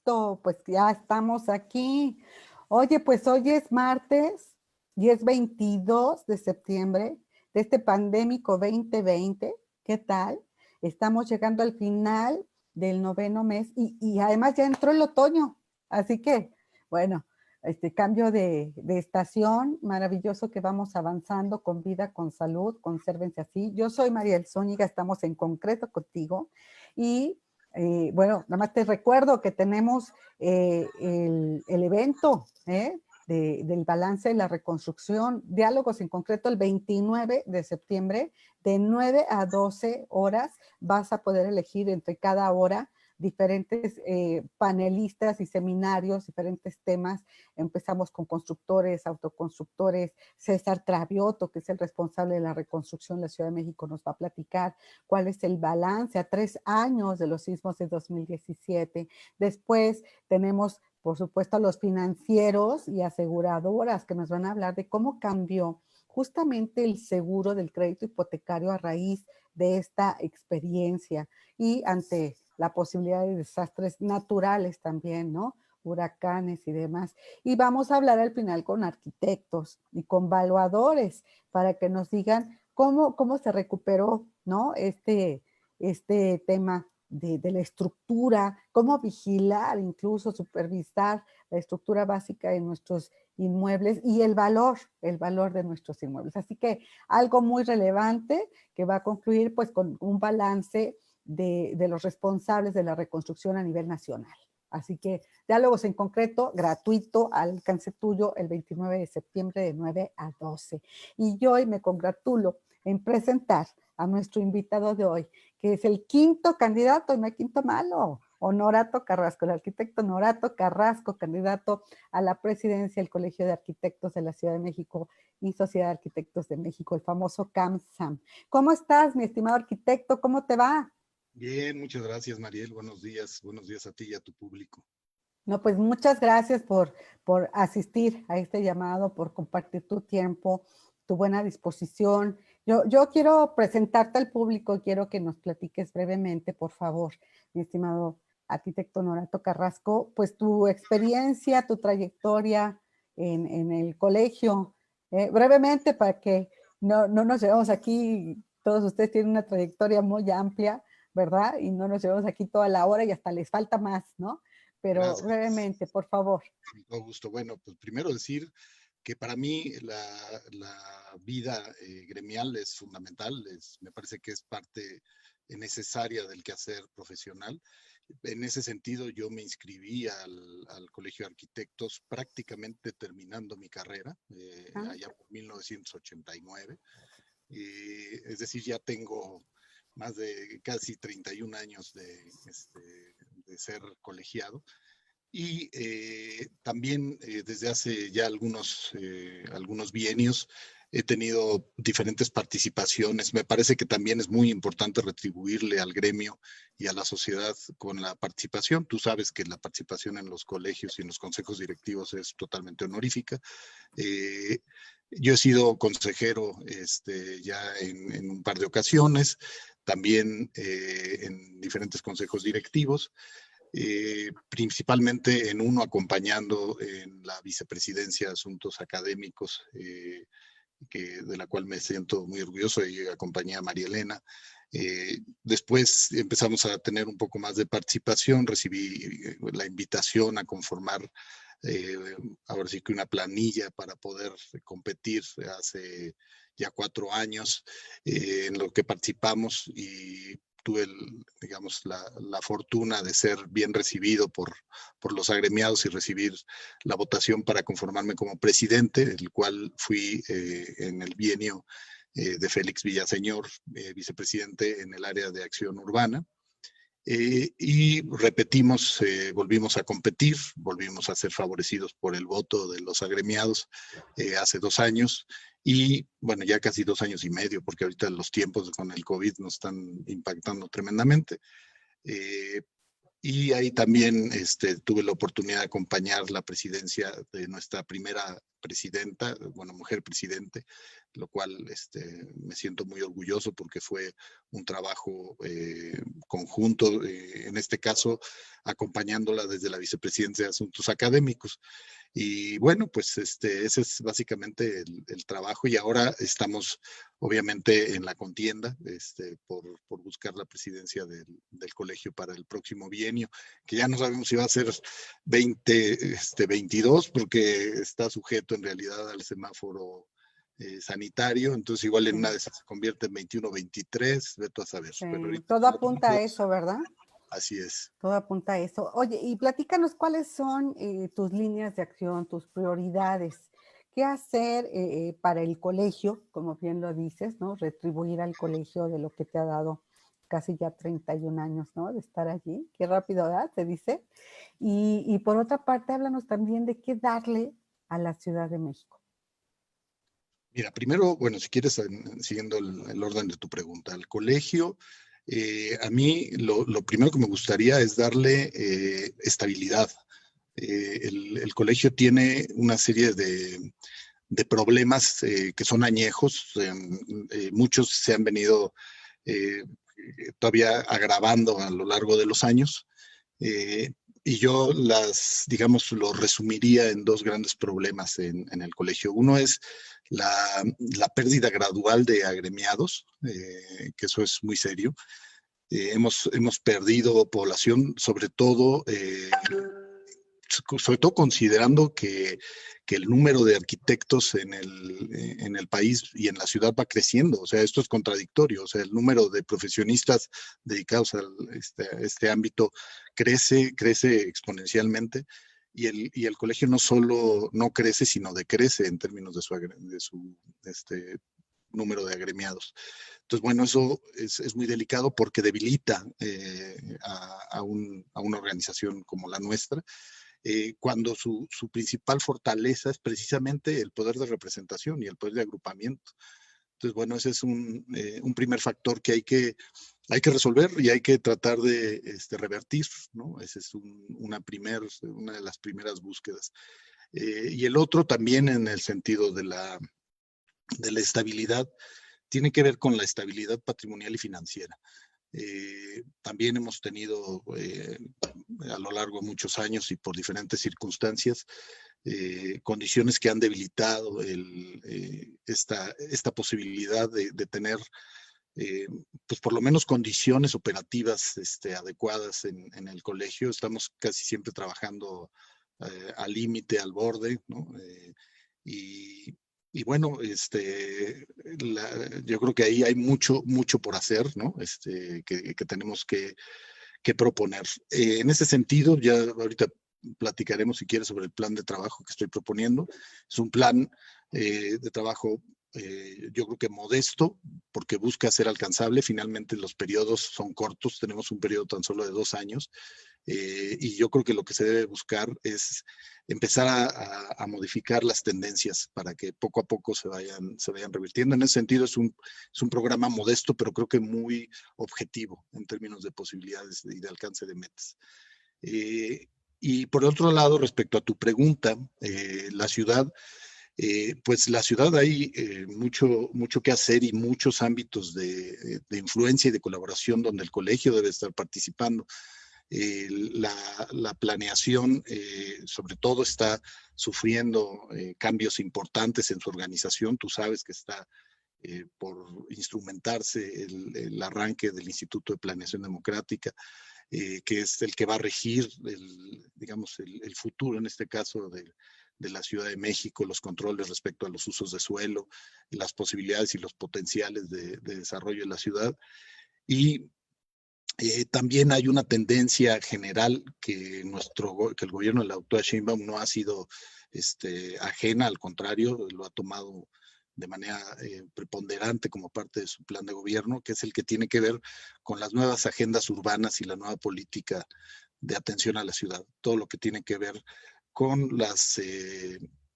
Listo, pues ya estamos aquí. Oye, pues hoy es martes y es 22 de septiembre de este pandémico 2020. ¿Qué tal? Estamos llegando al final del noveno mes y además ya entró el otoño. Así que, bueno, este cambio de estación, maravilloso que vamos avanzando con vida, con salud, consérvense así. Yo soy Mariel Zúñiga, estamos en concreto contigo y bueno, nada más te recuerdo que tenemos el evento del balance de la reconstrucción, diálogos en concreto el 29 de septiembre, de 9 a 12 horas. Vas a poder elegir entre cada hora diferentes panelistas y seminarios, diferentes temas. Empezamos con constructores, autoconstructores. César Travioto, que es el responsable de la reconstrucción de la Ciudad de México, nos va a platicar cuál es el balance a 3 años de los sismos de 2017. Después tenemos, por supuesto, a los financieros y aseguradoras que nos van a hablar de cómo cambió justamente el seguro del crédito hipotecario a raíz de esta experiencia y ante la posibilidad de desastres naturales también, ¿no? Huracanes y demás. Y vamos a hablar al final con arquitectos y con valuadores para que nos digan cómo se recuperó, ¿no? Este tema de la estructura, cómo vigilar, incluso supervisar la estructura básica de nuestros inmuebles y el valor de nuestros inmuebles. Así que algo muy relevante que va a concluir pues con un balance de los responsables de la reconstrucción a nivel nacional. Así que diálogos en concreto, gratuito, al alcance tuyo el 29 de septiembre de 9 a 12. Y yo hoy me congratulo en presentar a nuestro invitado de hoy, que es el quinto candidato, y no hay quinto malo, Honorato Carrasco, el arquitecto Honorato Carrasco, candidato a la presidencia del Colegio de Arquitectos de la Ciudad de México y Sociedad de Arquitectos de México, el famoso CAMSAM. ¿Cómo estás, mi estimado arquitecto? ¿Cómo te va? Bien, muchas gracias, Mariel. Buenos días a ti y a tu público. No, pues muchas gracias por asistir a este llamado, por compartir tu tiempo, tu buena disposición. Yo quiero presentarte al público, quiero que nos platiques brevemente, por favor, mi estimado arquitecto Honorato Carrasco, pues tu experiencia, tu trayectoria en el colegio, brevemente para que no nos llevemos aquí, todos ustedes tienen una trayectoria muy amplia, ¿verdad? Y no nos llevamos aquí toda la hora y hasta les falta más, ¿no? Pero Gracias. brevemente, por favor. Con todo gusto. Bueno, pues primero decir que para mí la vida gremial es fundamental, me parece que es parte necesaria del quehacer profesional. En ese sentido, yo me inscribí al Colegio de Arquitectos prácticamente terminando mi carrera, Ah, allá por 1989. Es decir, ya tengo más de casi 31 años de ser colegiado. Y también desde hace ya algunos bienios he tenido diferentes participaciones. Me parece que también es muy importante retribuirle al gremio y a la sociedad con la participación. Tú sabes que la participación en los colegios y en los consejos directivos es totalmente honorífica. Eh, yo he sido consejero ya en un par de ocasiones, también en diferentes consejos directivos. Principalmente en uno acompañando en la vicepresidencia de Asuntos Académicos, de la cual me siento muy orgulloso y acompañé a María Elena. Después empezamos a tener un poco más de participación, recibí la invitación a conformar eh, ahora sí que una planilla para poder competir hace ya 4 años en lo que participamos y tuve, digamos, la fortuna de ser bien recibido por los agremiados y recibir la votación para conformarme como presidente, el cual fui en el bienio de Félix Villaseñor, vicepresidente en el área de acción urbana. Y repetimos, volvimos a competir, volvimos a ser favorecidos por el voto de los agremiados hace 2 años y bueno, ya casi 2 años y medio, porque ahorita los tiempos con el COVID nos están impactando tremendamente. Eh, Y ahí también tuve la oportunidad de acompañar la presidencia de nuestra primera presidenta, bueno, mujer presidente, lo cual me siento muy orgulloso porque fue un trabajo conjunto, en este caso acompañándola desde la vicepresidencia de Asuntos Académicos. Y bueno, pues ese es básicamente el trabajo y ahora estamos obviamente en la contienda por buscar la presidencia del colegio para el próximo bienio, que ya no sabemos si va a ser 2022 porque está sujeto en realidad al semáforo sanitario, entonces igual en Sí, una de esas se convierte en 21-23, veto a saber, pero sí. ahorita Todo por lo apunta a pronto, eso, ¿verdad? así es. Todo apunta a eso. Oye, y platícanos cuáles son tus líneas de acción, tus prioridades. ¿Qué hacer para el colegio, como bien lo dices, ¿no? Retribuir al colegio de lo que te ha dado casi ya 31 años, ¿no? De estar allí. Qué rápido, ¿verdad? Se dice. Y por otra parte, háblanos también de qué darle a la Ciudad de México. Mira, primero, bueno, si quieres, siguiendo el orden de tu pregunta, al colegio, a mí lo primero que me gustaría es darle estabilidad. El colegio tiene una serie de problemas que son añejos, muchos se han venido eh, todavía agravando a lo largo de los años. Eh, y yo digamos, lo resumiría en dos grandes problemas en el colegio. Uno es la pérdida gradual de agremiados, que eso es muy serio. Hemos perdido población, sobre todo considerando que el número de arquitectos en el país y en la ciudad va creciendo. O sea, esto es contradictorio. O sea, el número de profesionistas dedicados a este ámbito crece exponencialmente. Y el colegio no solo no crece, sino decrece en términos de su número de agremiados. Entonces, bueno, eso es muy delicado porque debilita a una organización como la nuestra, cuando su principal fortaleza es precisamente el poder de representación y el poder de agrupamiento. Entonces, bueno, ese es un primer factor que hay que resolver y hay que tratar de revertir, ¿no? Esa es una de las primeras búsquedas. Y el otro también en el sentido de la estabilidad, tiene que ver con la estabilidad patrimonial y financiera. También hemos tenido a lo largo de muchos años y por diferentes circunstancias condiciones que han debilitado esta posibilidad de tener pues por lo menos condiciones operativas adecuadas en el colegio. Estamos casi siempre trabajando al límite, al borde, ¿no? Y, y bueno, yo creo que ahí hay mucho por hacer, ¿no? Que tenemos que proponer. En ese sentido, ya ahorita platicaremos si quieres sobre el plan de trabajo que estoy proponiendo. Es un plan de trabajo, yo creo que modesto, porque busca ser alcanzable. Finalmente los periodos son cortos, tenemos un periodo tan solo de 2 años, y yo creo que lo que se debe buscar es empezar a modificar las tendencias para que poco a poco se vayan revirtiendo. En ese sentido es un programa modesto, pero creo que muy objetivo en términos de posibilidades y de alcance de metas. Y por otro lado, respecto a tu pregunta, la ciudad, pues la ciudad hay mucho que hacer y muchos ámbitos de influencia y de colaboración donde el colegio debe estar participando. La planeación, sobre todo, está sufriendo cambios importantes en su organización. Tú sabes que está por instrumentarse el arranque del Instituto de Planeación Democrática, que es el que va a regir, digamos, el futuro, en este caso, de la Ciudad de México, los controles respecto a los usos de suelo, las posibilidades y los potenciales de desarrollo de la ciudad. Y también hay una tendencia general que el gobierno de la doctora Sheinbaum no ha sido ajena, al contrario, lo ha tomado de manera preponderante como parte de su plan de gobierno, que es el que tiene que ver con las nuevas agendas urbanas y la nueva política de atención a la ciudad, todo lo que tiene que ver con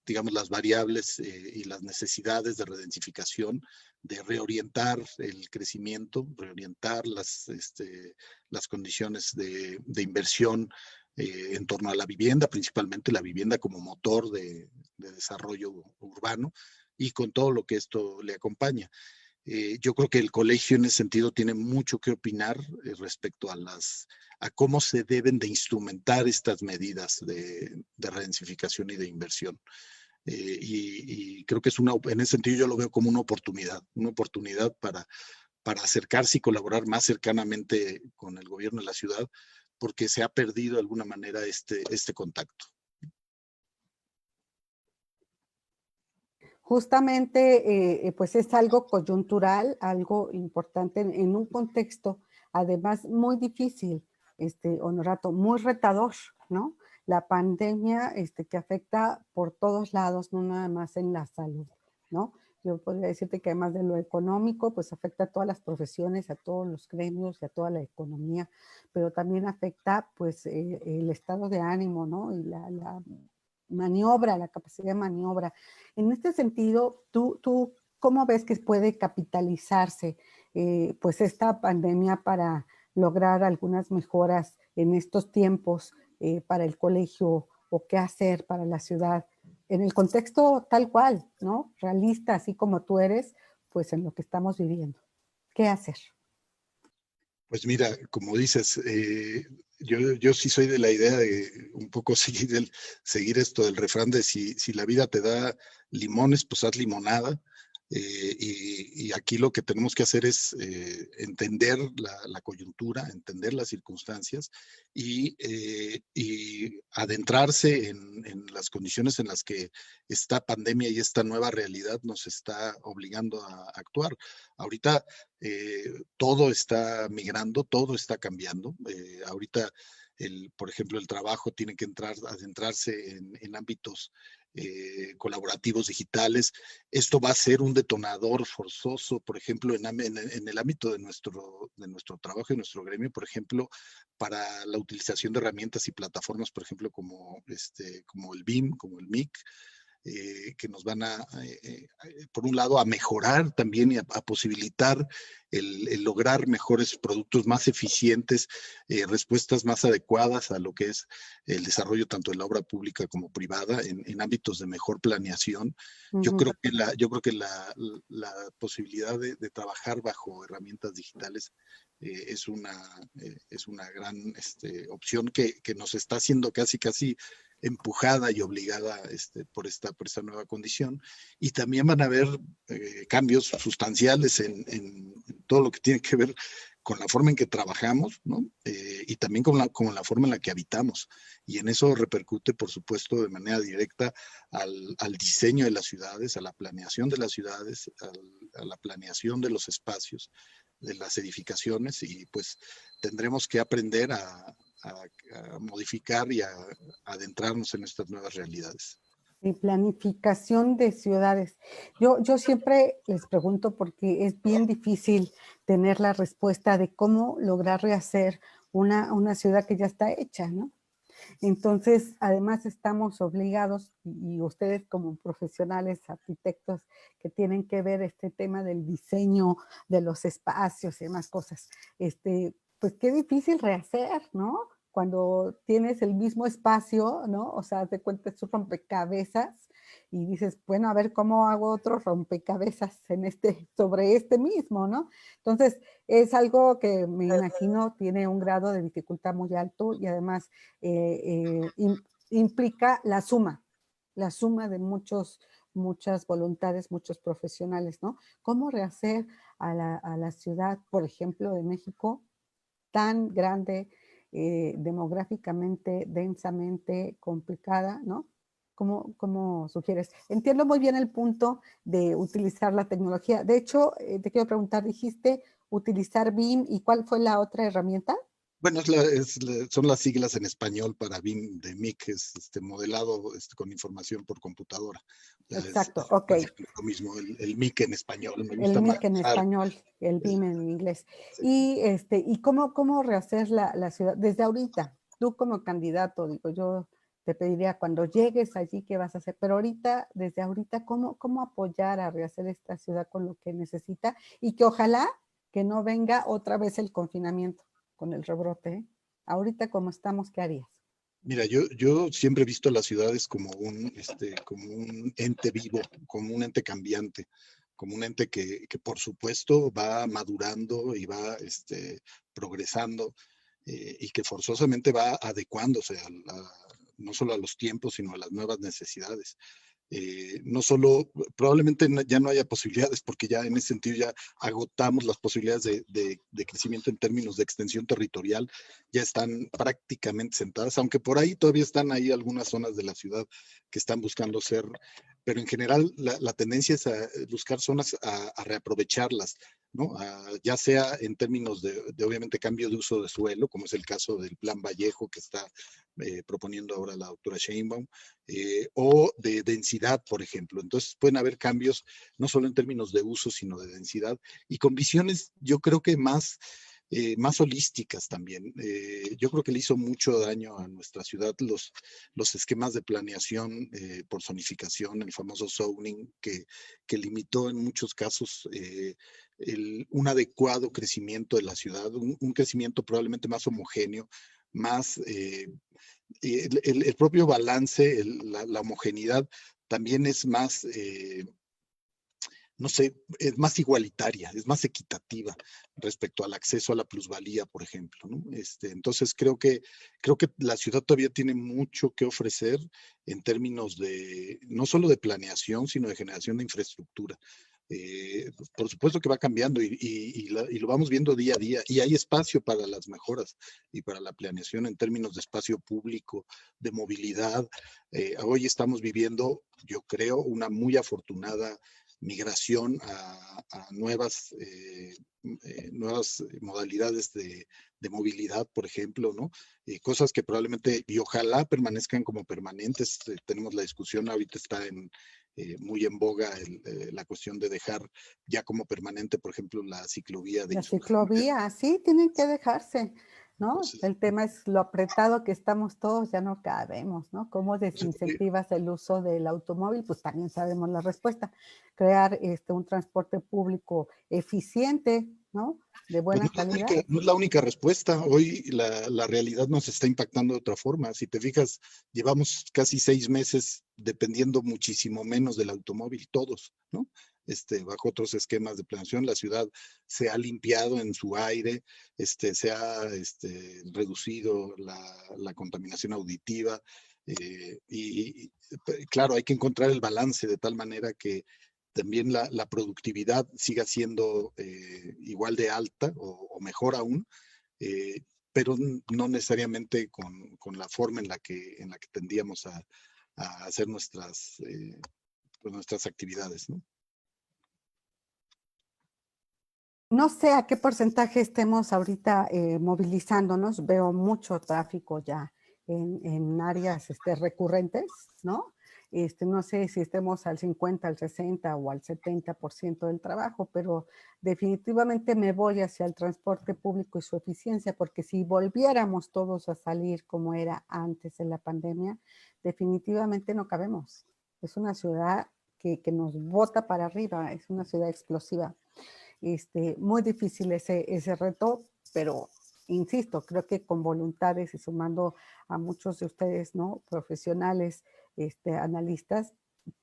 digamos, las variables y las necesidades de redensificación, de reorientar el crecimiento, reorientar las condiciones de inversión en torno a la vivienda, principalmente la vivienda como motor de desarrollo urbano y con todo lo que esto le acompaña. Yo creo que el colegio en ese sentido tiene mucho que opinar respecto a cómo se deben de instrumentar estas medidas de redensificación y de inversión. Y creo que en ese sentido yo lo veo como una oportunidad para acercarse y colaborar más cercanamente con el gobierno de la ciudad, porque se ha perdido de alguna manera este contacto. Justamente, pues es algo coyuntural, algo importante en un contexto, además muy difícil, Honorato, muy retador, ¿no? La pandemia que afecta por todos lados, no nada más en la salud, ¿no? Yo podría decirte que además de lo económico, pues afecta a todas las profesiones, a todos los gremios y a toda la economía, pero también afecta pues el estado de ánimo, ¿no? Y la maniobra, la capacidad de maniobra. En este sentido, ¿tú cómo ves que puede capitalizarse pues esta pandemia para lograr algunas mejoras en estos tiempos para el colegio o qué hacer para la ciudad? En el contexto tal cual, ¿no? Realista, así como tú eres, pues en lo que estamos viviendo. ¿Qué hacer? Pues mira, como dices, yo sí soy de la idea de un poco seguir esto del refrán de si la vida te da limones, pues haz limonada. Y aquí lo que tenemos que hacer es entender la coyuntura, entender las circunstancias y adentrarse en las condiciones en las que esta pandemia y esta nueva realidad nos está obligando a actuar. Ahorita todo está migrando, todo está cambiando. Ahorita, por ejemplo, el trabajo tiene que adentrarse en ámbitos colaborativos digitales. Esto va a ser un detonador forzoso, por ejemplo, en el ámbito de nuestro trabajo y nuestro gremio, por ejemplo, para la utilización de herramientas y plataformas, por ejemplo, como el BIM, como el MIC, que nos van por un lado, a mejorar también y a posibilitar el lograr mejores productos más eficientes, respuestas más adecuadas a lo que es el desarrollo tanto de la obra pública como privada en ámbitos de mejor planeación. Yo creo que la posibilidad de trabajar bajo herramientas digitales es una gran opción que nos está haciendo casi empujada y obligada por esta nueva condición. Y también van a haber cambios sustanciales en todo lo que tiene que ver con la forma en que trabajamos, ¿no? Y también con la forma en la que habitamos. Y en eso repercute, por supuesto, de manera directa al diseño de las ciudades, a la planeación de las ciudades, a la planeación de los espacios, de las edificaciones, y pues tendremos que aprender a modificar y a adentrarnos en estas nuevas realidades. Y planificación de ciudades. Yo siempre les pregunto porque es bien difícil tener la respuesta de cómo lograr rehacer una ciudad que ya está hecha, ¿no? Entonces, además estamos obligados, y ustedes como profesionales, arquitectos, que tienen que ver este tema del diseño de los espacios y demás cosas, pues qué difícil rehacer, ¿no? Cuando tienes el mismo espacio, ¿no? O sea, te cuentas un rompecabezas y dices, bueno, a ver cómo hago otro rompecabezas sobre este mismo, ¿no? Entonces, es algo que me imagino tiene un grado de dificultad muy alto y además implica la suma de muchas voluntades, muchos profesionales, ¿no? ¿Cómo rehacer a la ciudad, por ejemplo, de México, tan grande, demográficamente, densamente complicada, ¿no? ¿Cómo sugieres? Entiendo muy bien el punto de utilizar la tecnología. De hecho, te quiero preguntar, dijiste utilizar BIM, ¿y cuál fue la otra herramienta? Bueno, son las siglas en español para BIM de MIC, es modelado con información por computadora. Exacto, Es ok. básicamente lo mismo, el MIC en español. Me El gusta más MIC en usar. español, el el- BIM en inglés. sí. ¿Y cómo rehacer la ciudad desde ahorita? Tú como candidato, digo yo, te pediría cuando llegues allí qué vas a hacer, pero ahorita, desde ahorita, ¿cómo apoyar a rehacer esta ciudad con lo que necesita? Y que ojalá que no venga otra vez el confinamiento con el rebrote, ¿eh? Ahorita como estamos, ¿qué harías? Mira, yo siempre he visto a las ciudades como un ente vivo, como un ente cambiante, como un ente que por supuesto va madurando y va progresando, y que forzosamente va adecuándose no solo a los tiempos, sino a las nuevas necesidades. No solo, probablemente ya no haya posibilidades, porque ya en ese sentido ya agotamos las posibilidades de crecimiento en términos de extensión territorial, ya están prácticamente sentadas, aunque por ahí todavía están ahí algunas zonas de la ciudad que están buscando ser, pero en general la tendencia es a buscar zonas a reaprovecharlas, ¿no? Ya sea en términos de obviamente cambio de uso de suelo, como es el caso del Plan Vallejo que está proponiendo ahora la doctora Sheinbaum, o de densidad, por ejemplo. Entonces pueden haber cambios no solo en términos de uso, sino de densidad y con visiones, yo creo que más holísticas también. Yo creo que le hizo mucho daño a nuestra ciudad los esquemas de planeación por zonificación, el famoso zoning, que limitó en muchos casos un adecuado crecimiento de la ciudad, un crecimiento probablemente más homogéneo, más el propio balance, la homogeneidad también es más, no sé, es más igualitaria, es más equitativa respecto al acceso a la plusvalía, por ejemplo, ¿no? Entonces creo que la ciudad todavía tiene mucho que ofrecer en términos de, no solo de planeación, sino de generación de infraestructura. Por supuesto que va cambiando y lo vamos viendo día a día y hay espacio para las mejoras y para la planeación en términos de espacio público, de movilidad. Hoy estamos viviendo, yo creo, una muy afortunada migración a nuevas modalidades de movilidad, por ejemplo, ¿no? Cosas que probablemente y ojalá permanezcan como permanentes. Tenemos la discusión, ahorita está muy en boga la cuestión de dejar ya como permanente, por ejemplo, la ciclovía de La Insurgentes. ciclovía, sí, tienen que dejarse, ¿no? Entonces, El tema es lo apretado que estamos todos, ya no cabemos, ¿no? ¿Cómo desincentivas el uso del automóvil? Pues también sabemos la respuesta. Crear un transporte público eficiente, ¿no? De pues buena calidad. no es la única respuesta. Hoy la realidad nos está impactando de otra forma. Si te fijas, llevamos casi 6 meses dependiendo muchísimo menos del automóvil, todos, ¿no? Bajo otros esquemas de planeación, la ciudad se ha limpiado en su aire, se ha reducido la contaminación auditiva, claro, hay que encontrar el balance de tal manera que también la productividad siga siendo igual de alta o mejor aún, eh, pero no necesariamente con la forma en la que tendíamos a hacer pues nuestras actividades, ¿no? No sé a qué porcentaje estemos ahorita movilizándonos. Veo mucho tráfico ya en áreas recurrentes, ¿no? No sé si estemos al 50, al 60 o al 70% del trabajo, pero definitivamente me voy hacia el transporte público y su eficiencia, porque si volviéramos todos a salir como era antes de la pandemia, definitivamente no cabemos. Es una ciudad que nos bota para arriba, es una ciudad explosiva. Muy difícil ese reto, pero insisto, creo que con voluntades y sumando a muchos de ustedes, ¿no? Profesionales, analistas,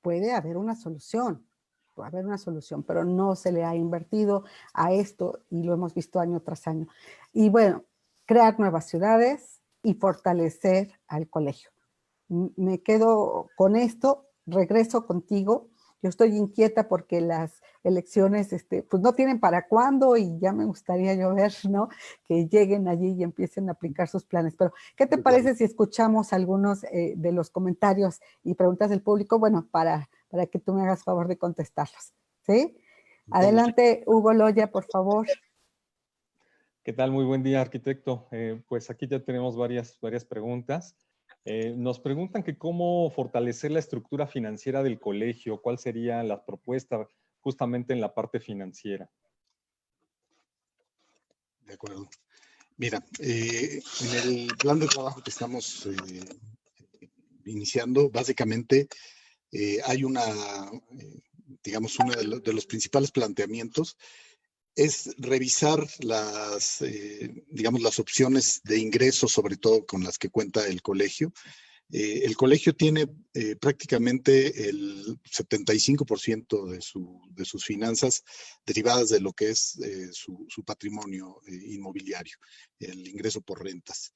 puede haber una solución, pero no se le ha invertido a esto y lo hemos visto año tras año. Y bueno, crear nuevas ciudades y fortalecer al colegio. Me quedo con esto, regreso contigo. Yo estoy inquieta porque las elecciones, pues no tienen para cuándo y ya me gustaría yo ver, ¿no? Que lleguen allí y empiecen a aplicar sus planes. Pero, ¿qué te parece si escuchamos algunos de los comentarios y preguntas del público? Bueno, para que tú me hagas favor de contestarlos, ¿sí? Adelante, Hugo Loya, por favor. ¿Qué tal? Muy buen día, arquitecto. Pues aquí ya tenemos varias preguntas. Nos preguntan que cómo fortalecer la estructura financiera del colegio, cuál sería la propuesta justamente en la parte financiera. De acuerdo. Mira, en el plan de trabajo que estamos iniciando, básicamente hay digamos, uno de los principales planteamientos es revisar digamos, las opciones de ingreso, sobre todo con las que cuenta el colegio. El colegio tiene prácticamente el 75% de sus finanzas derivadas de lo que es su patrimonio inmobiliario, el ingreso por rentas.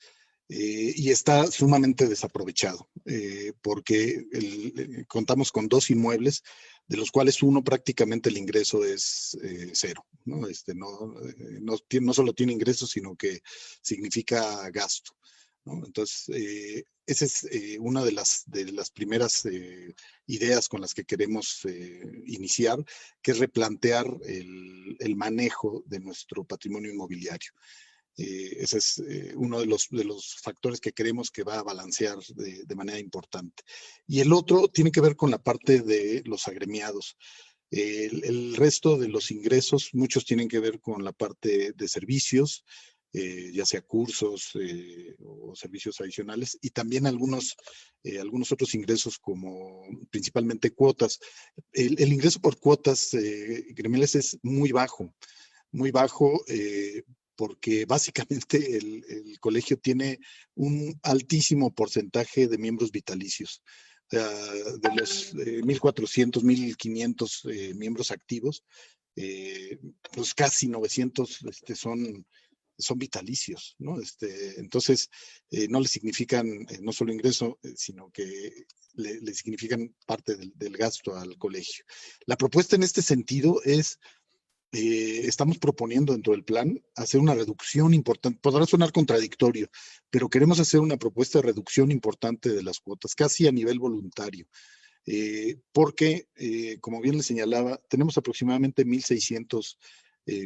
Y está sumamente desaprovechado, porque contamos con 2 inmuebles, de los cuales uno prácticamente el ingreso es cero, ¿no? No solo tiene ingresos, sino que significa gasto, ¿no? Entonces, esa es una de las primeras ideas con las que queremos iniciar, que es replantear el manejo de nuestro patrimonio inmobiliario. Ese es uno de los factores que creemos que va a balancear de manera importante. Y el otro tiene que ver con la parte de los agremiados. El resto de los ingresos, muchos tienen que ver con la parte de servicios, ya sea cursos o servicios adicionales, y también algunos otros ingresos como principalmente cuotas. El ingreso por cuotas gremiales es muy bajo, porque básicamente el colegio tiene un altísimo porcentaje de miembros vitalicios. De los 1,400, 1,500 miembros activos, pues casi 900 son vitalicios, ¿no? Entonces, no le significan no solo ingreso, sino que le significan parte del gasto al colegio. La propuesta en este sentido es estamos proponiendo dentro del plan hacer una reducción importante. Podrá sonar contradictorio, pero queremos hacer una propuesta de reducción importante de las cuotas, casi a nivel voluntario, porque, como bien le señalaba, tenemos aproximadamente 1,600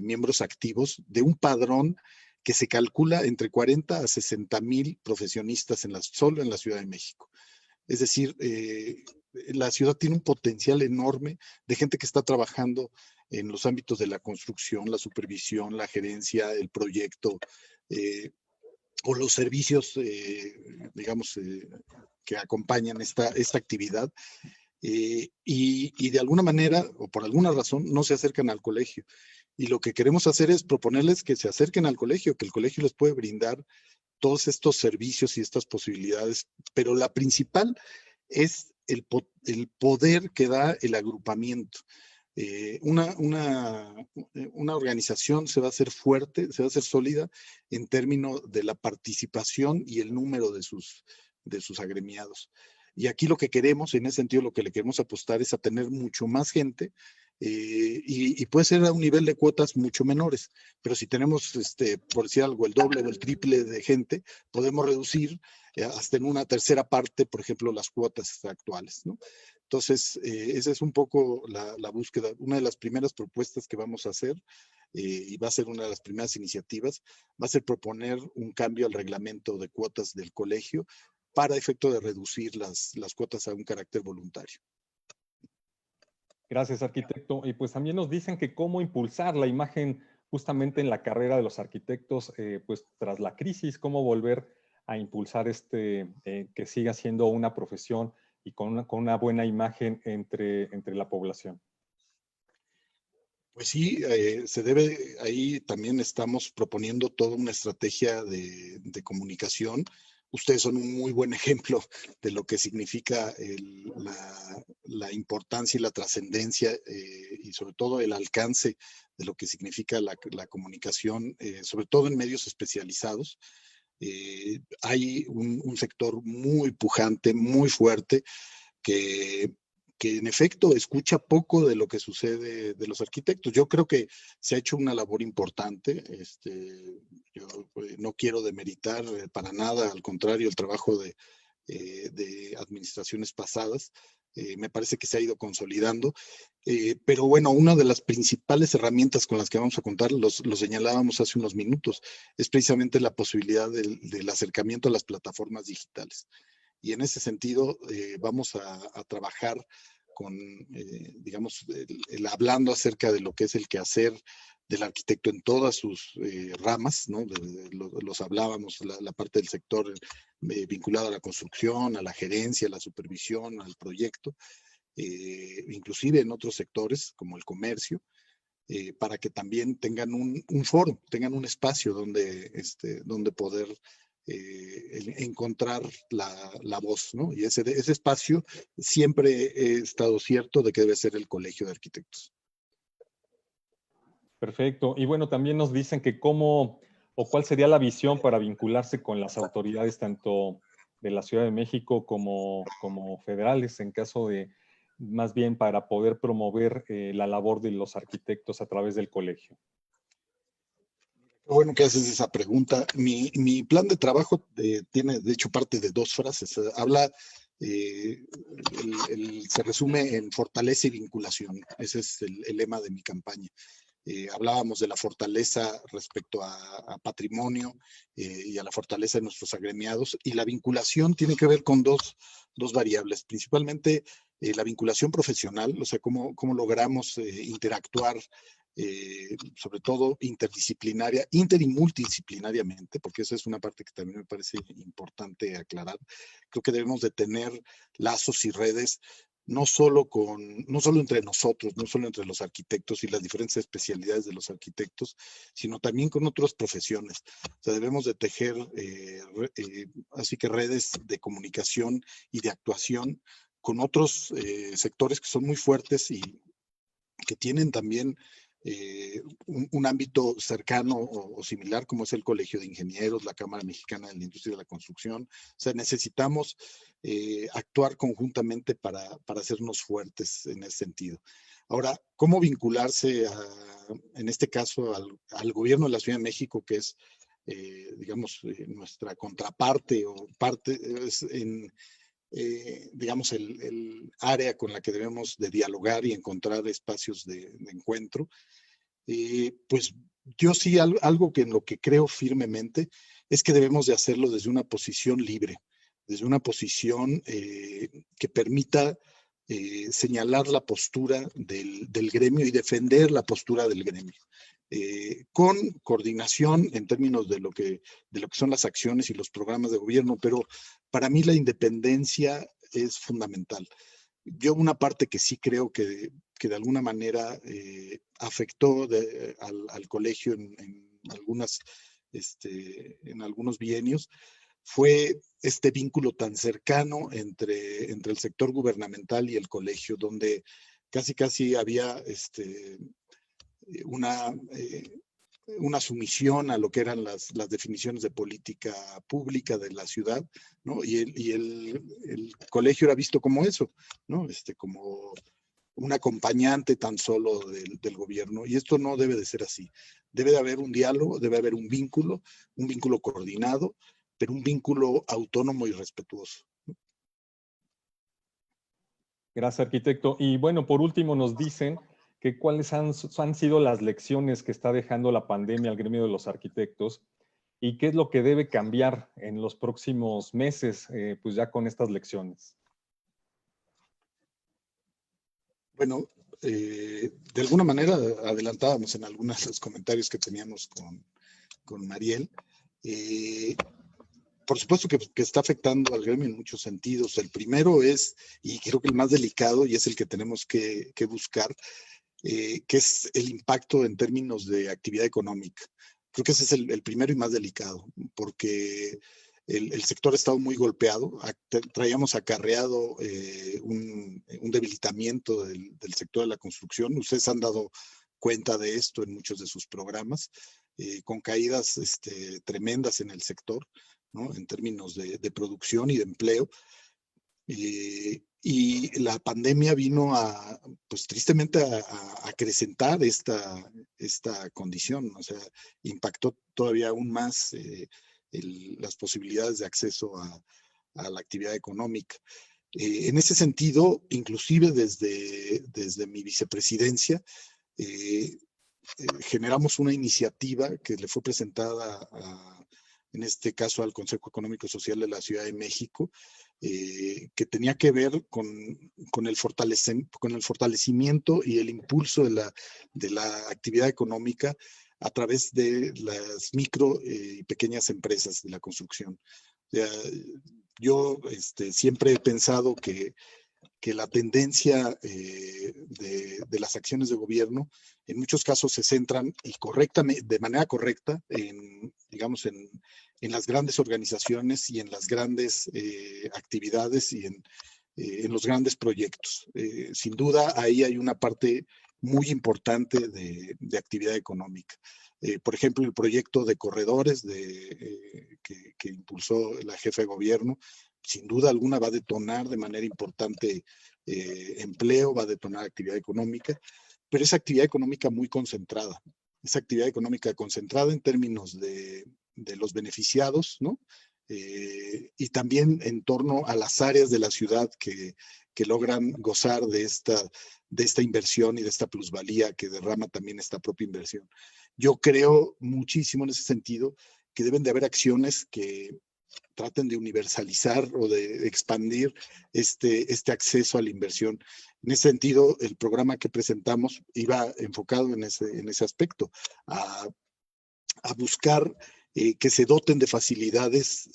miembros activos de un padrón que se calcula entre 40 a 60,000 profesionistas solo en la Ciudad de México. Es decir, la ciudad tiene un potencial enorme de gente que está trabajando en los ámbitos de la construcción, la supervisión, la gerencia, el proyecto, o los servicios, digamos, que acompañan esta actividad. Y de alguna manera, o por alguna razón, no se acercan al colegio. Y lo que queremos hacer es proponerles que se acerquen al colegio, que el colegio les puede brindar todos estos servicios y estas posibilidades, pero la principal es el poder que da el agrupamiento. Una organización se va a hacer fuerte, se va a hacer sólida en términos de la participación y el número de sus agremiados. Y aquí lo que queremos, en ese sentido, lo que le queremos apostar es a tener mucho más gente, y puede ser a un nivel de cuotas mucho menores, pero si tenemos, por decir algo, el doble o el triple de gente, podemos reducir hasta en una tercera parte, por ejemplo, las cuotas actuales, ¿no? Entonces, esa es un poco la búsqueda, una de las primeras propuestas que vamos a hacer, y va a ser una de las primeras iniciativas, va a ser proponer un cambio al reglamento de cuotas del colegio para efecto de reducir las cuotas a un carácter voluntario. Gracias, arquitecto. Y pues también nos dicen que cómo impulsar la imagen justamente en la carrera de los arquitectos, pues tras la crisis, cómo volver a impulsar que siga siendo una profesión y con una buena imagen entre la población. Pues sí, ahí también estamos proponiendo toda una estrategia de comunicación. Ustedes son un muy buen ejemplo de lo que significa la importancia y la trascendencia, y sobre todo el alcance de lo que significa la comunicación, sobre todo en medios especializados. Hay un sector muy pujante, muy fuerte, que en efecto escucha poco de lo que sucede de los arquitectos. Yo creo que se ha hecho una labor importante. Yo no quiero demeritar para nada, al contrario, el trabajo de administraciones pasadas. Me parece que se ha ido consolidando. Pero bueno, una de las principales herramientas con las que vamos a contar, lo señalábamos hace unos minutos, es precisamente la posibilidad del acercamiento a las plataformas digitales. Y en ese sentido vamos a trabajar digamos, hablando acerca de lo que es el quehacer del arquitecto en todas sus ramas, ¿no? Los hablábamos, la parte del sector vinculado a la construcción, a la gerencia, a la supervisión, al proyecto, inclusive en otros sectores como el comercio, para que también tengan un foro, tengan un espacio donde poder encontrar la voz, ¿no? Y ese espacio siempre he estado cierto de que debe ser el Colegio de Arquitectos. Perfecto. Y bueno, también nos dicen que cómo o cuál sería la visión para vincularse con las autoridades tanto de la Ciudad de México como federales, en caso de, más bien para poder promover la labor de los arquitectos a través del colegio. Qué bueno que haces esa pregunta. Mi plan de trabajo tiene, de hecho, parte de 2 frases. Habla, se resume en fortaleza y vinculación. Ese es el lema de mi campaña. Hablábamos de la fortaleza respecto a patrimonio y a la fortaleza de nuestros agremiados, y la vinculación tiene que ver con dos variables, principalmente la vinculación profesional, o sea, cómo logramos interactuar, sobre todo interdisciplinaria, inter y multidisciplinariamente, porque esa es una parte que también me parece importante aclarar. Creo que debemos de tener lazos y redes no solo entre nosotros, no solo entre los arquitectos y las diferentes especialidades de los arquitectos, sino también con otras profesiones. O sea, debemos de tejer así que redes de comunicación y de actuación con otros sectores que son muy fuertes y que tienen también un ámbito cercano o similar, como es el Colegio de Ingenieros, la Cámara Mexicana de la Industria de la Construcción. O sea, necesitamos actuar conjuntamente para hacernos fuertes en ese sentido. Ahora, ¿cómo vincularse, en este caso, al gobierno de la Ciudad de México, que es, digamos, nuestra contraparte o parte digamos, el área con la que debemos de dialogar y encontrar espacios de encuentro? Pues yo sí, algo que en lo que creo firmemente es que debemos de hacerlo desde una posición libre, desde una posición que permita señalar la postura del gremio y defender la postura del gremio. Con coordinación en términos de lo que son las acciones y los programas de gobierno, pero para mí la independencia es fundamental. Yo una parte que sí creo que de alguna manera afectó al colegio en algunos bienios fue este vínculo tan cercano entre el sector gubernamental y el colegio, donde casi había una sumisión a lo que eran las definiciones de política pública de la ciudad, ¿no? Y el colegio era visto como eso, ¿no? Como un acompañante tan solo del gobierno, y esto no debe de ser así. Debe de haber un diálogo, debe haber un vínculo coordinado, pero un vínculo autónomo y respetuoso. Gracias, arquitecto. Y bueno, por último nos dicen que cuáles han sido las lecciones que está dejando la pandemia al gremio de los arquitectos y qué es lo que debe cambiar en los próximos meses, pues ya con estas lecciones. Bueno, de alguna manera adelantábamos en algunos de los comentarios que teníamos con Mariel. Por supuesto que está afectando al gremio en muchos sentidos. El primero es, y creo que el más delicado, y es el que tenemos que buscar, que es el impacto en términos de actividad económica. Creo que ese es el primero y más delicado, porque el sector ha estado muy golpeado. Traíamos acarreado un debilitamiento del sector de la construcción. Ustedes han dado cuenta de esto en muchos de sus programas, con caídas tremendas en el sector, ¿no? En términos de producción y de empleo. Y la pandemia vino pues tristemente a acrecentar esta condición, o sea, impactó todavía aún más las posibilidades de acceso a la actividad económica. En ese sentido, inclusive desde mi vicepresidencia, generamos una iniciativa que le fue presentada en este caso al Consejo Económico y Social de la Ciudad de México, que tenía que ver con el fortalecimiento y el impulso de la actividad económica a través de las micro y pequeñas empresas de la construcción. O sea, yo siempre he pensado que la tendencia de las acciones de gobierno en muchos casos se centran y de manera correcta digamos, en las grandes organizaciones y en las grandes actividades y en los grandes proyectos. Sin duda, ahí hay una parte muy importante de actividad económica. Por ejemplo, el proyecto de corredores que impulsó la jefa de gobierno, sin duda alguna va a detonar de manera importante empleo, va a detonar actividad económica, pero es actividad económica muy concentrada. Es actividad económica concentrada en términos de los beneficiados, ¿no? Y también en torno a las áreas de la ciudad que logran gozar de esta inversión y de esta plusvalía que derrama también esta propia inversión. Yo creo muchísimo en ese sentido que deben de haber acciones que traten de universalizar o de expandir este acceso a la inversión. En ese sentido, el programa que presentamos iba enfocado en ese aspecto, a buscar que se doten de facilidades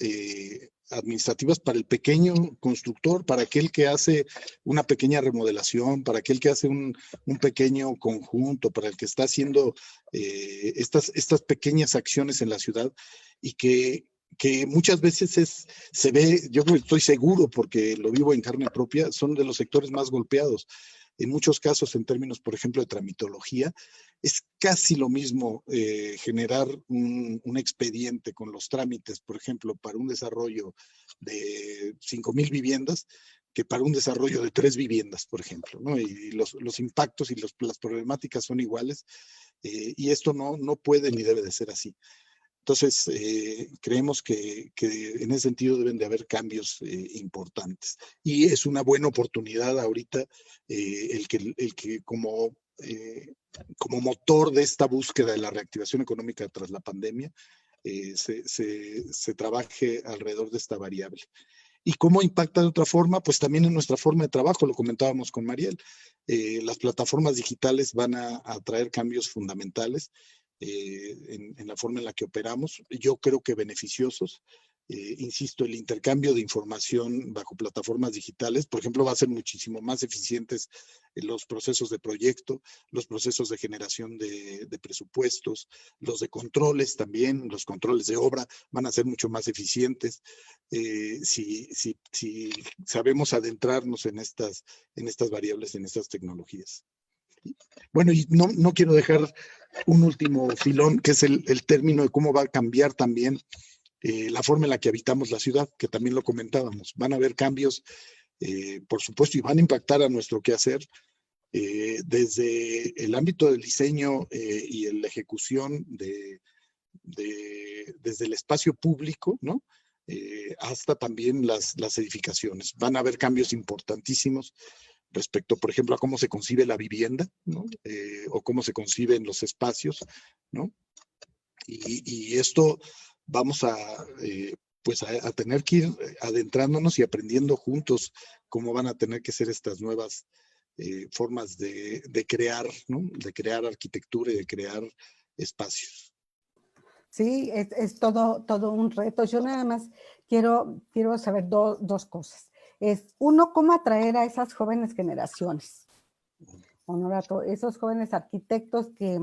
administrativas para el pequeño constructor, para aquel que hace una pequeña remodelación, para aquel que hace un pequeño conjunto, para el que está haciendo estas pequeñas acciones en la ciudad y que muchas veces se ve, yo estoy seguro porque lo vivo en carne propia, son de los sectores más golpeados. En muchos casos, en términos, por ejemplo, de tramitología, es casi lo mismo generar un expediente con los trámites, por ejemplo, para un desarrollo de 5,000 viviendas, que para un desarrollo de 3 viviendas, por ejemplo, ¿no? Y los impactos y las problemáticas son iguales, y esto no puede ni debe de ser así. Entonces, creemos que en ese sentido deben de haber cambios importantes. Y es una buena oportunidad ahorita el que como motor de esta búsqueda de la reactivación económica tras la pandemia, se trabaje alrededor de esta variable. ¿Y cómo impacta de otra forma? Pues también en nuestra forma de trabajo, lo comentábamos con Mariel. Las plataformas digitales van a traer cambios fundamentales en la forma en la que operamos. Yo creo que beneficiosos. Insisto, el intercambio de información bajo plataformas digitales, por ejemplo, va a ser muchísimo más eficientes en los procesos de proyecto, los procesos de generación de presupuestos, los de controles también, los controles de obra van a ser mucho más eficientes. Si sabemos adentrarnos en estas variables, en estas tecnologías. Bueno, y no quiero dejar un último filón, que es el término de cómo va a cambiar también la forma en la que habitamos la ciudad, que también lo comentábamos. Van a haber cambios, por supuesto, y van a impactar a nuestro quehacer desde el ámbito del diseño y la ejecución desde el espacio público, ¿no? Hasta también las edificaciones. Van a haber cambios importantísimos respecto, por ejemplo, a cómo se concibe la vivienda, ¿no? O cómo se conciben los espacios, ¿no? Y esto vamos pues a tener que ir adentrándonos y aprendiendo juntos cómo van a tener que ser estas nuevas formas de crear, ¿no? De crear arquitectura y de crear espacios. Sí, es todo un reto. Yo nada más quiero saber dos cosas. Uno, cómo atraer a esas jóvenes generaciones. Honorato, esos jóvenes arquitectos que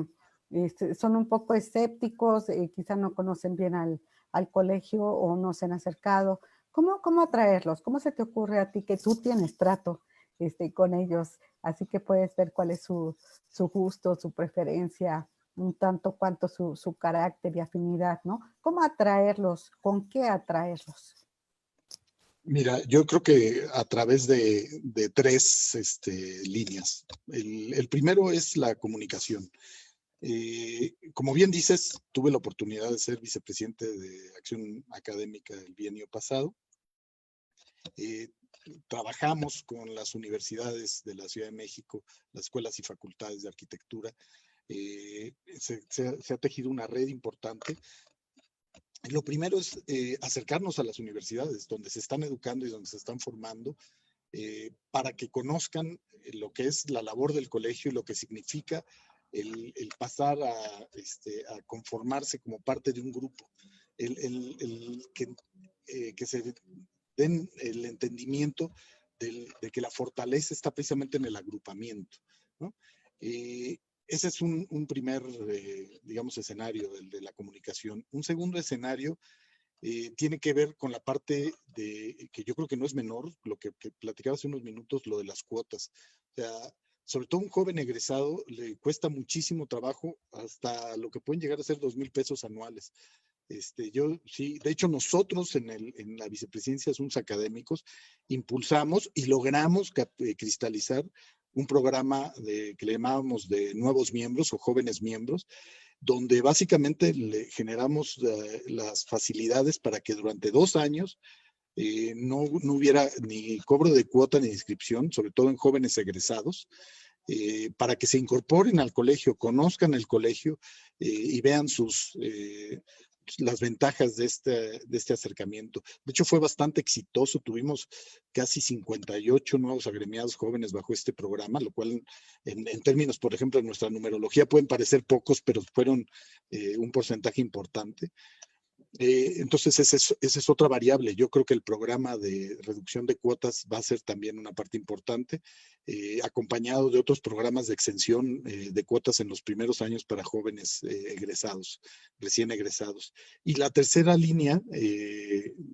son un poco escépticos, quizá no conocen bien al colegio o no se han acercado. ¿Cómo atraerlos? ¿Cómo se te ocurre a ti que tú tienes trato con ellos? Así que puedes ver cuál es su gusto, su preferencia, un tanto cuanto su carácter y afinidad, ¿no? ¿Cómo atraerlos? ¿Con qué atraerlos? Mira, yo creo que a través de 3 líneas. El primero es la comunicación. Como bien dices, tuve la oportunidad de ser vicepresidente de Acción Académica el bienio pasado. Trabajamos con las universidades de la Ciudad de México, las escuelas y facultades de arquitectura. Se ha tejido una red importante Lo primero es acercarnos a las universidades donde se están educando y donde se están formando, para que conozcan lo que es la labor del colegio y lo que significa el pasar a conformarse como parte de un grupo, que se den el entendimiento de que la fortaleza está precisamente en el agrupamiento, ¿no? Ese es un primer, digamos, escenario de la comunicación. Un segundo escenario tiene que ver con la parte que yo creo que no es menor, lo que platicaba hace unos minutos, lo de las cuotas. O sea, sobre todo a un joven egresado le cuesta muchísimo trabajo, hasta lo que pueden llegar a ser 2,000 pesos anuales. Yo sí, de hecho nosotros en la vicepresidencia de Asuntos Académicos impulsamos y logramos cristalizar un programa que le llamábamos de nuevos miembros o jóvenes miembros, donde básicamente le generamos las facilidades para que durante 2 años no hubiera ni cobro de cuota ni inscripción, sobre todo en jóvenes egresados, para que se incorporen al colegio, conozcan el colegio y vean las ventajas de este acercamiento. De hecho, fue bastante exitoso. Tuvimos casi 58 nuevos agremiados jóvenes bajo este programa, lo cual en términos, por ejemplo, de nuestra numerología pueden parecer pocos, pero fueron un porcentaje importante. Entonces, esa es otra variable. Yo creo que el programa de reducción de cuotas va a ser también una parte importante, acompañado de otros programas de exención de cuotas en los primeros años para jóvenes egresados, recién egresados. Y la tercera línea,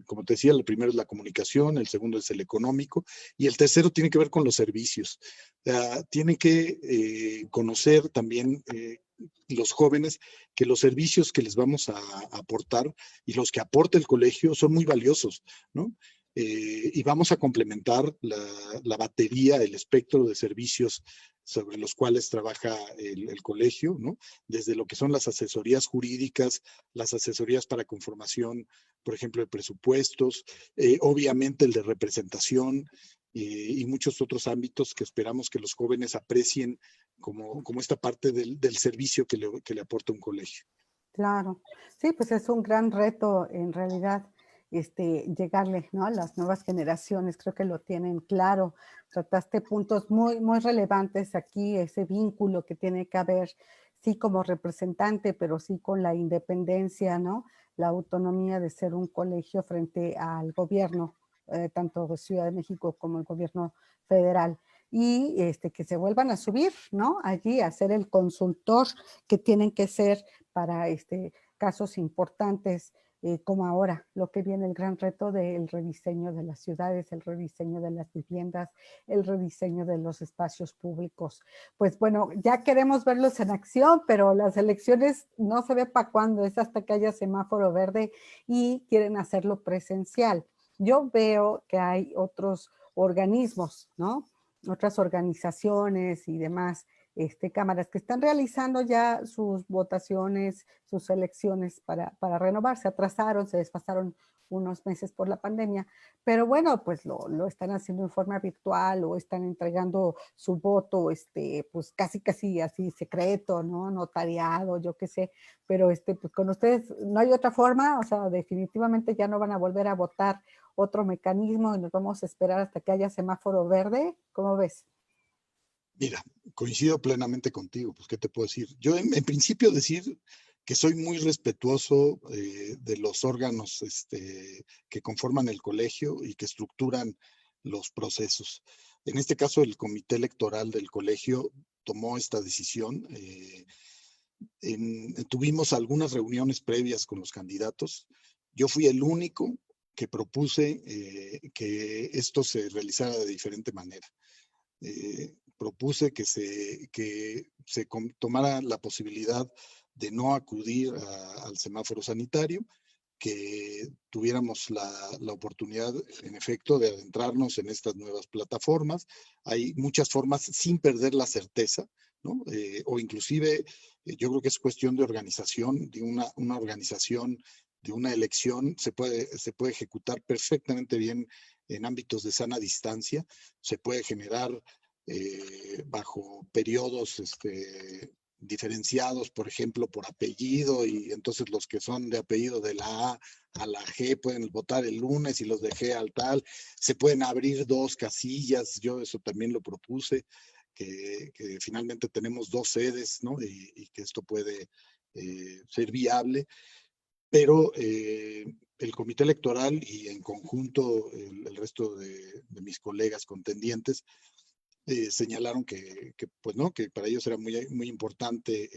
como te decía, el primero es la comunicación, el segundo es el económico, y el tercero tiene que ver con los servicios. Tiene que conocer también los jóvenes que los servicios que les vamos a aportar y los que aporta el colegio son muy valiosos, ¿no? Y vamos a complementar la batería, el espectro de servicios sobre los cuales trabaja el colegio, ¿no? Desde lo que son las asesorías jurídicas, las asesorías para conformación, por ejemplo, de presupuestos, obviamente el de representación, y muchos otros ámbitos que esperamos que los jóvenes aprecien como esta parte del servicio que le aporta un colegio. Claro. Sí, pues es un gran reto en realidad, llegarle, ¿no?, a las nuevas generaciones. Creo que lo tienen claro. Trataste puntos muy, muy relevantes aquí, ese vínculo que tiene que haber, sí como representante, pero sí con la independencia, ¿no? La autonomía de ser un colegio frente al gobierno, tanto de Ciudad de México como el gobierno federal. Y que se vuelvan a subir, ¿no? Allí a ser el consultor que tienen que ser para casos importantes, como ahora, lo que viene el gran reto del rediseño de las ciudades, el rediseño de las viviendas, el rediseño de los espacios públicos. Pues bueno, ya queremos verlos en acción, pero las elecciones no se ve para cuándo, es hasta que haya semáforo verde y quieren hacerlo presencial. Yo veo que hay otros organismos, ¿no? Otras organizaciones y demás cámaras que están realizando ya sus votaciones, sus elecciones para renovar. Se atrasaron, se desfasaron unos meses por la pandemia, pero bueno, pues lo están haciendo en forma virtual o están entregando su voto, pues casi así secreto, ¿no? Notariado, yo qué sé, pero pues con ustedes no hay otra forma, o sea, definitivamente ya no van a volver a votar otro mecanismo y nos vamos a esperar hasta que haya semáforo verde. ¿Cómo ves? Mira, coincido plenamente contigo, pues, ¿qué te puedo decir? Yo, en principio, decir que soy muy respetuoso de los órganos que conforman el colegio y que estructuran los procesos. En este caso, el comité electoral del colegio tomó esta decisión. Tuvimos algunas reuniones previas con los candidatos. Yo fui el único que propuse que esto se realizara de diferente manera. Propuse que se tomara la posibilidad de no acudir al semáforo sanitario, que tuviéramos la oportunidad, en efecto, de adentrarnos en estas nuevas plataformas. Hay muchas formas sin perder la certeza, ¿no? O inclusive, yo creo que es cuestión de organización, de una organización, de una elección, se puede ejecutar perfectamente bien en ámbitos de sana distancia, se puede generar bajo periodos diferenciados, por ejemplo, por apellido, y entonces los que son de apellido de la A a la G pueden votar el lunes y los de G al tal. Se pueden abrir 2 casillas, yo eso también lo propuse, que finalmente tenemos 2 sedes, ¿no? Y que esto puede ser viable, pero el comité electoral y en conjunto el resto de mis colegas contendientes señalaron pues no, que para ellos era muy importante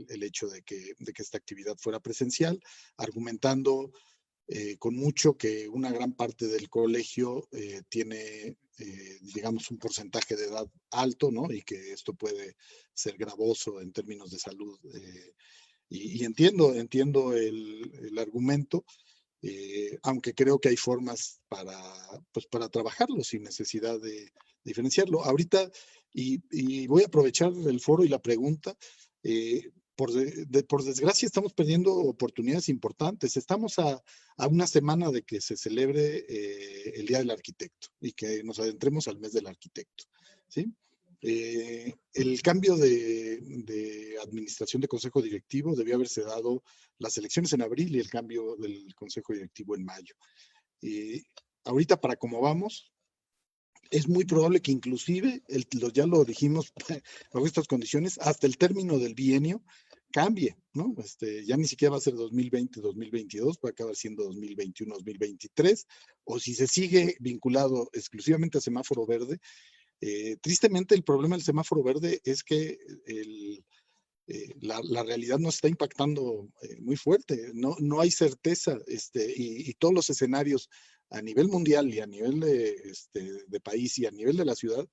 el hecho de que esta actividad fuera presencial, argumentando con mucho que una gran parte del colegio tiene, digamos, un porcentaje de edad alto, ¿no? Y que esto puede ser gravoso en términos de salud. Y entiendo el argumento, aunque creo que hay formas para trabajarlo sin necesidad de diferenciarlo. Ahorita, y voy a aprovechar el foro y la pregunta, por desgracia estamos perdiendo oportunidades importantes. Estamos a una semana de que se celebre el Día del Arquitecto y que nos adentremos al mes del arquitecto, ¿sí? El cambio de administración de consejo directivo debió haberse dado las elecciones en abril y el cambio del consejo directivo en mayo. Ahorita, para cómo vamos, es muy probable que inclusive, ya lo dijimos, bajo estas condiciones, hasta el término del bienio cambie, ¿no? Ya ni siquiera va a ser 2020, 2022, va a acabar siendo 2021, 2023, o si se sigue vinculado exclusivamente a semáforo verde. Tristemente, el problema del semáforo verde es que la realidad nos está impactando muy fuerte. No hay certeza, y todos los escenarios a nivel mundial y a nivel de país y a nivel de la ciudad,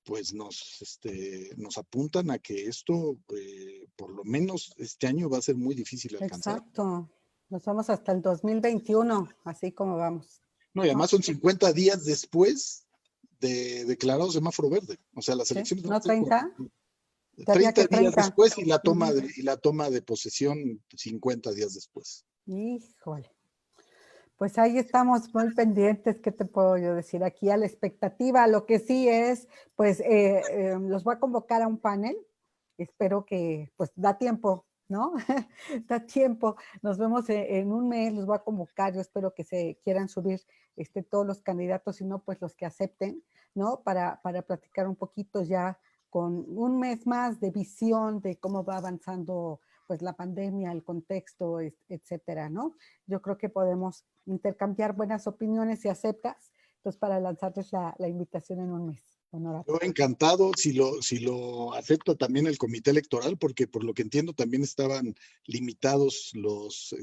pues nos apuntan a que esto, por lo menos este año, va a ser muy difícil alcanzar. Exacto. Nos vamos hasta el 2021, así como vamos. No, y además son 50 días después de declarado semáforo verde. O sea, las elecciones... ¿Sí? ¿No 30? 30 días después y la toma de posesión 50 días después. Híjole. Pues ahí estamos muy pendientes, ¿qué te puedo yo decir? Aquí a la expectativa, lo que sí es, pues los voy a convocar a un panel, espero que, pues da tiempo, ¿no? Da tiempo, nos vemos en un mes, los voy a convocar, yo espero que se quieran subir todos los candidatos, si no, pues los que acepten, ¿no? Para platicar un poquito ya con un mes más de visión de cómo va avanzando pues la pandemia, el contexto, etcétera, ¿no? Yo creo que podemos intercambiar buenas opiniones si aceptas, pues para lanzarles la invitación en un mes. Honorato. Yo encantado, si lo acepta también el comité electoral, porque por lo que entiendo también estaban limitados los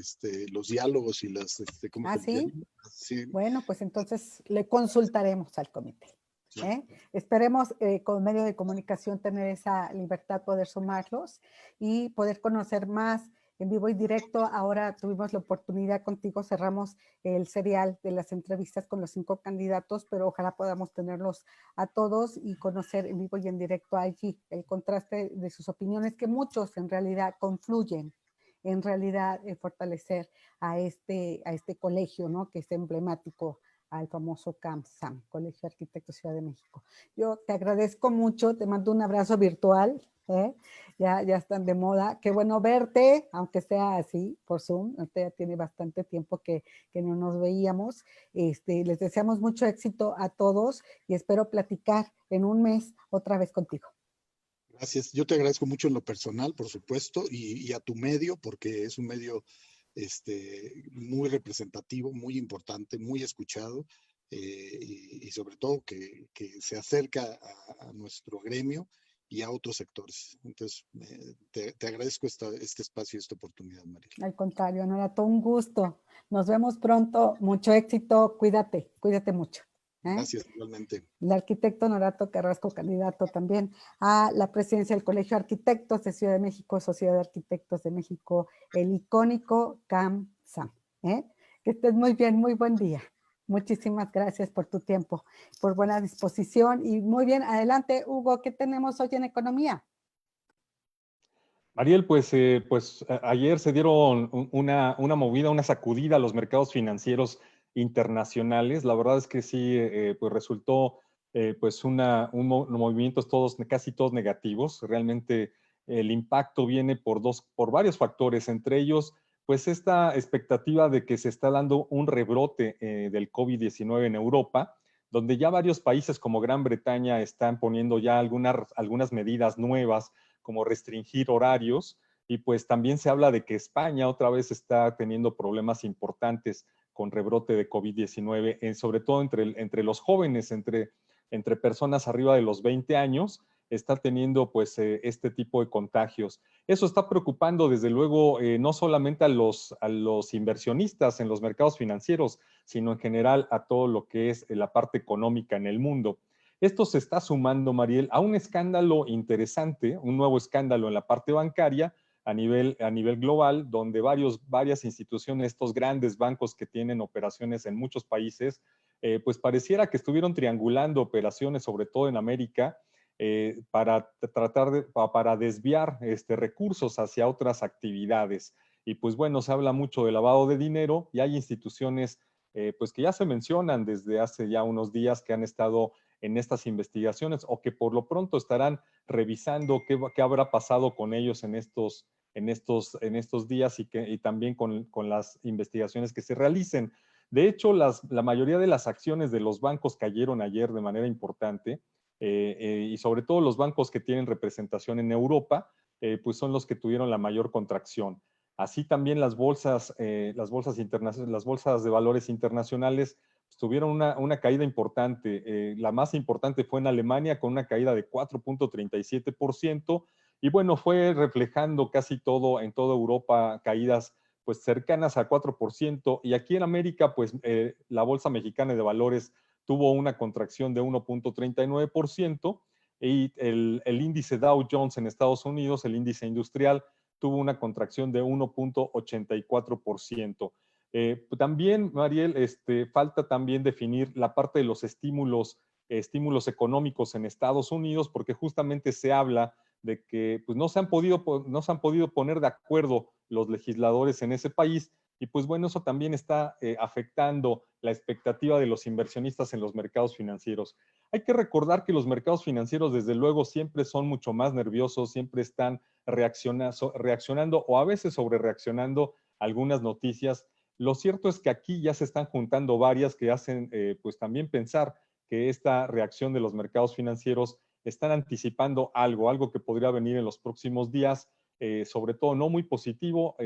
diálogos y las... ¿cómo ¿Ah, se sí? llama? Sí. Bueno, pues entonces le consultaremos al comité. ¿Eh? Esperemos con medio de comunicación tener esa libertad, poder sumarlos y poder conocer más en vivo y directo. Ahora tuvimos la oportunidad contigo, cerramos el serial de las entrevistas con los 5 candidatos, pero ojalá podamos tenerlos a todos y conocer en vivo y en directo allí el contraste de sus opiniones, que muchos en realidad confluyen en realidad fortalecer a este colegio, ¿no? Que es emblemático al famoso CAMSAM, Colegio de Arquitectos Ciudad de México. Yo te agradezco mucho, te mando un abrazo virtual, ya están de moda. Qué bueno verte, aunque sea así, por Zoom. Ya tiene bastante tiempo que no nos veíamos. Les deseamos mucho éxito a todos y espero platicar en un mes otra vez contigo. Gracias. Yo te agradezco mucho en lo personal, por supuesto, y a tu medio, porque es un medio muy representativo, muy importante, muy escuchado, y sobre todo que se acerca a nuestro gremio y a otros sectores. Entonces, te agradezco este espacio y esta oportunidad, María. Al contrario, Honorato, un gusto. Nos vemos pronto. Mucho éxito. Cuídate mucho. Gracias, igualmente. El arquitecto Honorato Carrasco, candidato también a la presidencia del Colegio de Arquitectos de Ciudad de México, Sociedad de Arquitectos de México, el icónico CAMSAM. Que estés muy bien, muy buen día. Muchísimas gracias por tu tiempo, por buena disposición y muy bien. Adelante, Hugo, ¿qué tenemos hoy en economía? Mariel, pues ayer se dieron una movida, una sacudida a los mercados financieros internacionales. La verdad es que sí, pues resultó pues movimientos casi todos negativos. Realmente el impacto viene por varios factores, entre ellos, pues esta expectativa de que se está dando un rebrote del COVID-19 en Europa, donde ya varios países como Gran Bretaña están poniendo ya algunas medidas nuevas, como restringir horarios, y pues también se habla de que España otra vez está teniendo problemas importantes con rebrote de COVID-19, sobre todo entre los jóvenes, entre personas arriba de los 20 años, está teniendo pues este tipo de contagios. Eso está preocupando desde luego no solamente a los inversionistas en los mercados financieros, sino en general a todo lo que es la parte económica en el mundo. Esto se está sumando, Mariel, a un escándalo interesante, un nuevo escándalo en la parte bancaria a nivel global, donde varias instituciones, estos grandes bancos que tienen operaciones en muchos países, pues pareciera que estuvieron triangulando operaciones, sobre todo en América, para desviar recursos hacia otras actividades. Y pues bueno, se habla mucho de lavado de dinero y hay instituciones pues que ya se mencionan desde hace ya unos días que han estado en estas investigaciones o que por lo pronto estarán revisando qué habrá pasado con ellos en estos días y también con las investigaciones que se realicen. De hecho, la mayoría de las acciones de los bancos cayeron ayer de manera importante y sobre todo los bancos que tienen representación en Europa, pues son los que tuvieron la mayor contracción. Así también las bolsas de valores internacionales tuvieron una caída importante. La más importante fue en Alemania con una caída de 4.37%. Y bueno, fue reflejando casi todo en toda Europa caídas pues cercanas a 4%. Y aquí en América, pues la Bolsa Mexicana de Valores tuvo una contracción de 1.39% y el índice Dow Jones en Estados Unidos, el índice industrial, tuvo una contracción de 1.84%. También, Mariel, falta también definir la parte de los estímulos económicos en Estados Unidos, porque justamente se habla de que pues, no se han podido poner de acuerdo los legisladores en ese país y pues bueno, eso también está afectando la expectativa de los inversionistas en los mercados financieros. Hay que recordar que los mercados financieros desde luego siempre son mucho más nerviosos, siempre están reaccionando o a veces sobrereaccionando a algunas noticias. Lo cierto es que aquí ya se están juntando varias que hacen pues también pensar que esta reacción de los mercados financieros están anticipando algo que podría venir en los próximos días, sobre todo no muy positivo,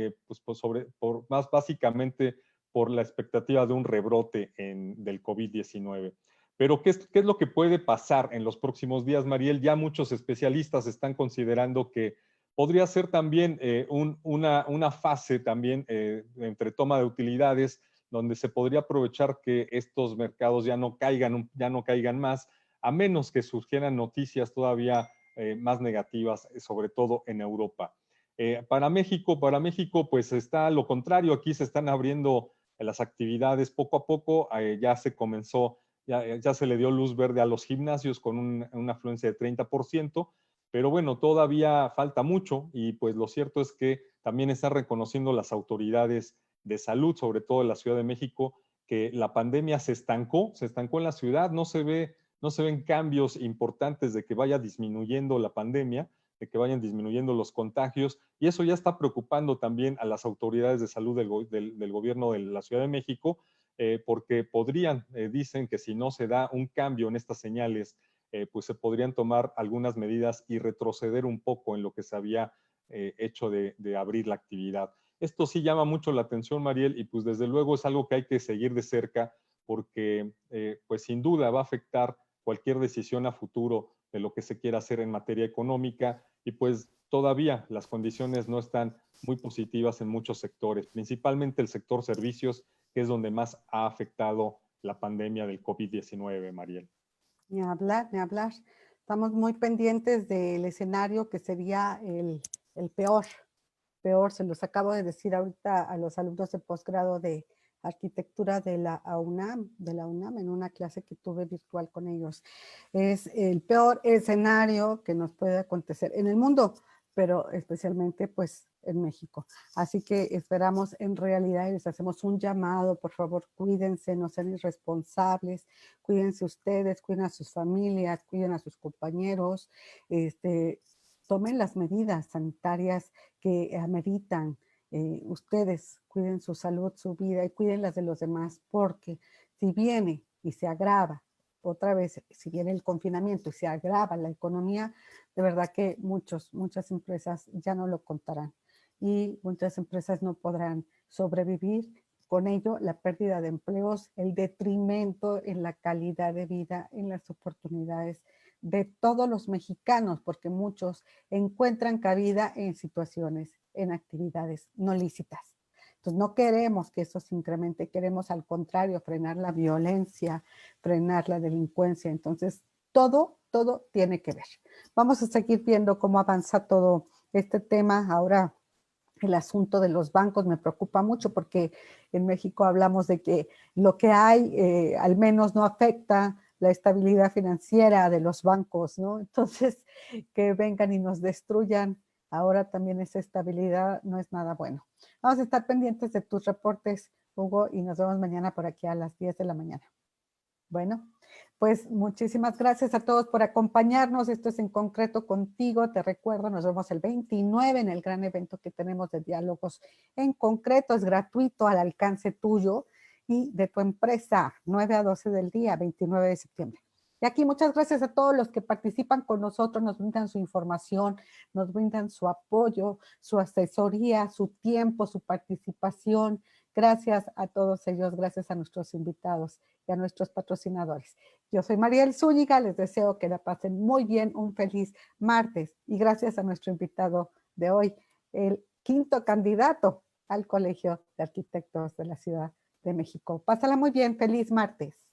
más básicamente por la expectativa de un rebrote del COVID-19. Pero ¿qué es lo que puede pasar en los próximos días, Mariel? Ya muchos especialistas están considerando que podría ser también una fase también entre toma de utilidades, donde se podría aprovechar que estos mercados ya no caigan más, a menos que surgieran noticias todavía más negativas, sobre todo en Europa. Para México, pues está lo contrario, aquí se están abriendo las actividades poco a poco, ya se comenzó, ya se le dio luz verde a los gimnasios con una afluencia de 30%, pero bueno, todavía falta mucho y pues lo cierto es que también están reconociendo las autoridades de salud, sobre todo en la Ciudad de México, que la pandemia se estancó en la ciudad, no se ven cambios importantes de que vaya disminuyendo la pandemia, de que vayan disminuyendo los contagios, y eso ya está preocupando también a las autoridades de salud del gobierno de la Ciudad de México, porque dicen que si no se da un cambio en estas señales, pues se podrían tomar algunas medidas y retroceder un poco en lo que se había hecho de abrir la actividad. Esto sí llama mucho la atención, Mariel, y pues desde luego es algo que hay que seguir de cerca porque pues sin duda va a afectar cualquier decisión a futuro de lo que se quiera hacer en materia económica y pues todavía las condiciones no están muy positivas en muchos sectores, principalmente el sector servicios, que es donde más ha afectado la pandemia del COVID-19, Mariel. Ni hablar, ni hablar. Estamos muy pendientes del escenario que sería el peor. Se los acabo de decir ahorita a los alumnos de posgrado de arquitectura de la UNAM, en una clase que tuve virtual con ellos. Es el peor escenario que nos puede acontecer en el mundo, pero especialmente pues en México. Así que esperamos en realidad y les hacemos un llamado, por favor, cuídense, no sean irresponsables, cuídense ustedes, cuiden a sus familias, cuiden a sus compañeros, tomen las medidas sanitarias que ameritan. Ustedes cuiden su salud, su vida y cuiden las de los demás, porque si viene y se agrava otra vez, si viene el confinamiento y se agrava la economía, de verdad que muchas empresas ya no lo contarán y muchas empresas no podrán sobrevivir. Con ello, la pérdida de empleos, el detrimento en la calidad de vida, en las oportunidades de todos los mexicanos, porque muchos encuentran cabida en situaciones, en actividades no lícitas. Entonces, no queremos que eso se incremente, queremos al contrario frenar la violencia, frenar la delincuencia. Entonces, todo tiene que ver. Vamos a seguir viendo cómo avanza todo este tema. Ahora, el asunto de los bancos me preocupa mucho porque en México hablamos de que lo que hay al menos no afecta la estabilidad financiera de los bancos, ¿no? Entonces, que vengan y nos destruyan ahora también esa estabilidad no es nada bueno. Vamos a estar pendientes de tus reportes, Hugo, y nos vemos mañana por aquí a las 10 de la mañana. Bueno, pues muchísimas gracias a todos por acompañarnos. Esto es En Concreto Contigo. Te recuerdo, nos vemos el 29 en el gran evento que tenemos de Diálogos en Concreto. Es gratuito, al alcance tuyo y de tu empresa, 9 a 12 del día, 29 de septiembre. Y aquí muchas gracias a todos los que participan con nosotros, nos brindan su información, nos brindan su apoyo, su asesoría, su tiempo, su participación. Gracias a todos ellos, gracias a nuestros invitados y a nuestros patrocinadores. Yo soy Mariel Zúñiga, les deseo que la pasen muy bien, un feliz martes y gracias a nuestro invitado de hoy, el 5º candidato al Colegio de Arquitectos de la Ciudad de México. Pásala muy bien, feliz martes.